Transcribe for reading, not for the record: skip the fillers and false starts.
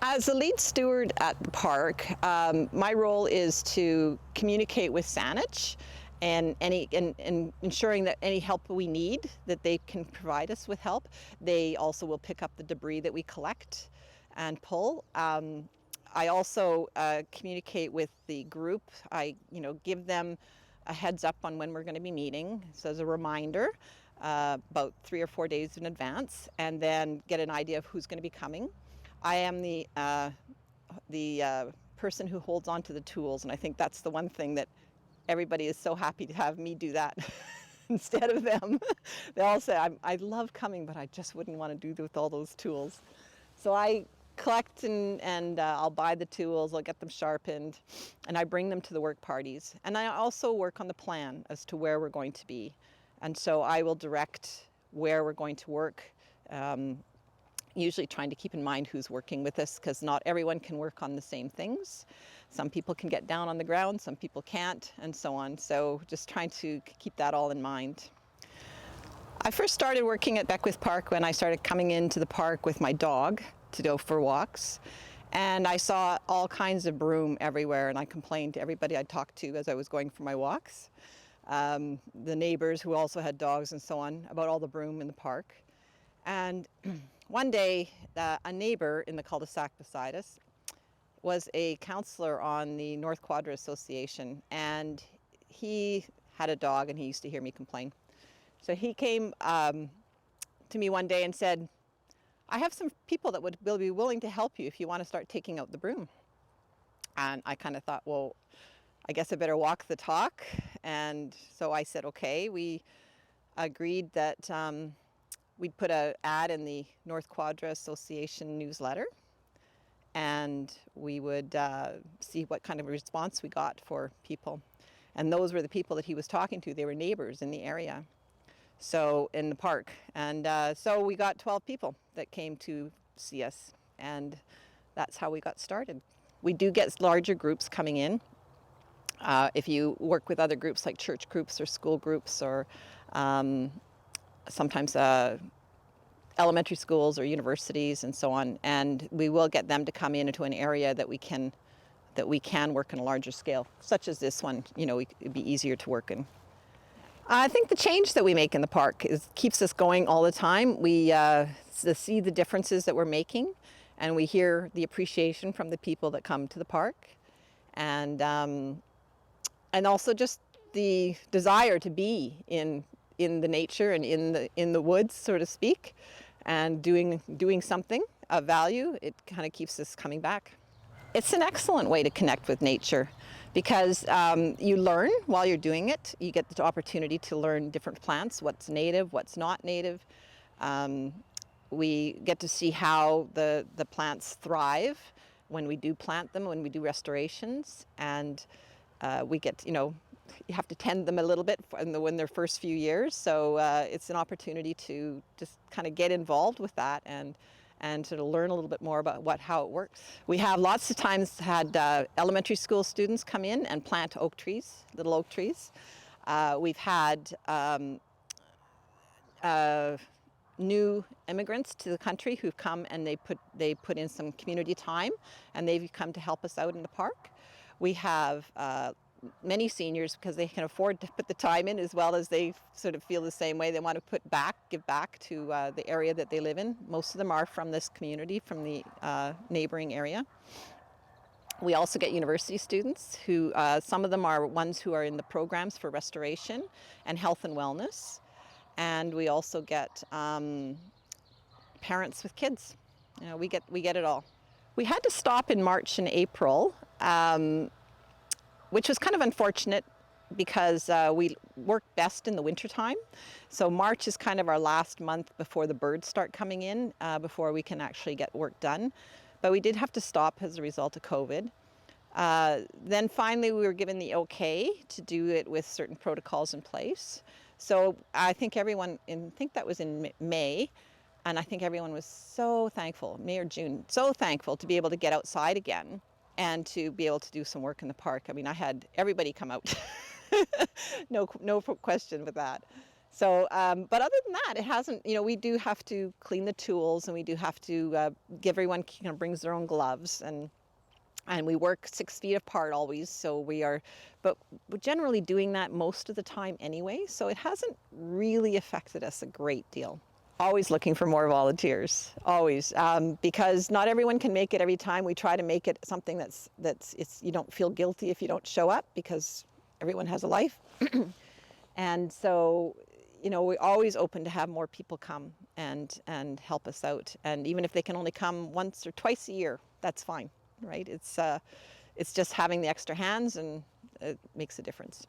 As the lead steward at the park, my role is to communicate with Saanich and ensuring that any help we need, that they can provide us with help. They also will pick up the debris that we collect and pull. I also communicate with the group. I give them a heads up on when we're going to be meeting, so as a reminder, about 3 or 4 days in advance, and then get an idea of who's going to be coming. I am the person who holds on to the tools, and I think that's the one thing that everybody is so happy to have me do that instead of them. They all say, I love coming, but I just wouldn't want to do with all those tools. So I collect and I'll buy the tools, I'll get them sharpened, and I bring them to the work parties. And I also work on the plan as to where we're going to be. And so I will direct where we're going to work, usually trying to keep in mind who's working with us, because not everyone can work on the same things. Some people can get down on the ground, some people can't, and so on. So just trying to keep that all in mind. I first started working at Beckwith Park when I started coming into the park with my dog to go for walks. And I saw all kinds of broom everywhere, and I complained to everybody I talked to as I was going for my walks. The neighbors who also had dogs and so on, about all the broom in the park. And one day, a neighbor in the cul-de-sac beside us was a counselor on the North Quadra Association, and he had a dog and he used to hear me complain. So he came to me one day and said, I have some people that will be willing to help you if you want to start taking out the broom. And I kind of thought, well, I guess I better walk the talk. And so I said, okay. We agreed that we'd put an ad in the North Quadra Association newsletter, and we would see what kind of response we got for people. And those were the people that he was talking to. They were neighbors in the area, so in the park. And so we got 12 people that came to see us, and that's how we got started. We do get larger groups coming in. If you work with other groups like church groups or school groups, or sometimes elementary schools or universities and so on, and we will get them to come into an area that we can work on a larger scale, such as this one. It'd be easier to work in. I think the change that we make in the park keeps us going all the time. We see the differences that we're making, and we hear the appreciation from the people that come to the park, and also just the desire to be in the nature and in the woods, so to speak, and doing something of value. It kind of keeps us coming back. It's an excellent way to connect with nature, because you learn while you're doing it. You get the opportunity to learn different plants, what's native, what's not native. We get to see how the plants thrive when we do plant them, when we do restorations, and we get, you have to tend them a little bit in their first few years. So it's an opportunity to just kind of get involved with that and sort of learn a little bit more about how it works. We have lots of times had elementary school students come in and plant oak trees, little oak trees. We've had new immigrants to the country who've come, and they put in some community time, and they've come to help us out in the park. We have many seniors, because they can afford to put the time in, as well as they sort of feel the same way. They want to give back to the area that they live in. Most of them are from this community, from the neighboring area. We also get university students who, some of them are ones who are in the programs for restoration and health and wellness. And we also get parents with kids. We get it all. We had to stop in March and April, which was kind of unfortunate, because we work best in the wintertime. So March is kind of our last month before the birds start coming in, before we can actually get work done. But we did have to stop as a result of COVID. Then finally we were given the okay to do it with certain protocols in place. So I think that was in May, and I think everyone was so thankful, May or June, so thankful to be able to get outside again and to be able to do some work in the park. I mean, I had everybody come out. No question with that. So, but other than that, it hasn't, we do have to clean the tools, and we do have to give everyone brings their own gloves, and we work 6 feet apart always. So but we're generally doing that most of the time anyway. So it hasn't really affected us a great deal. Always looking for more volunteers, always, because not everyone can make it every time. We try to make it something you don't feel guilty if you don't show up, because everyone has a life. And so, we're always open to have more people come and help us out. And even if they can only come once or twice a year, that's fine, right? It's just having the extra hands, and it makes a difference.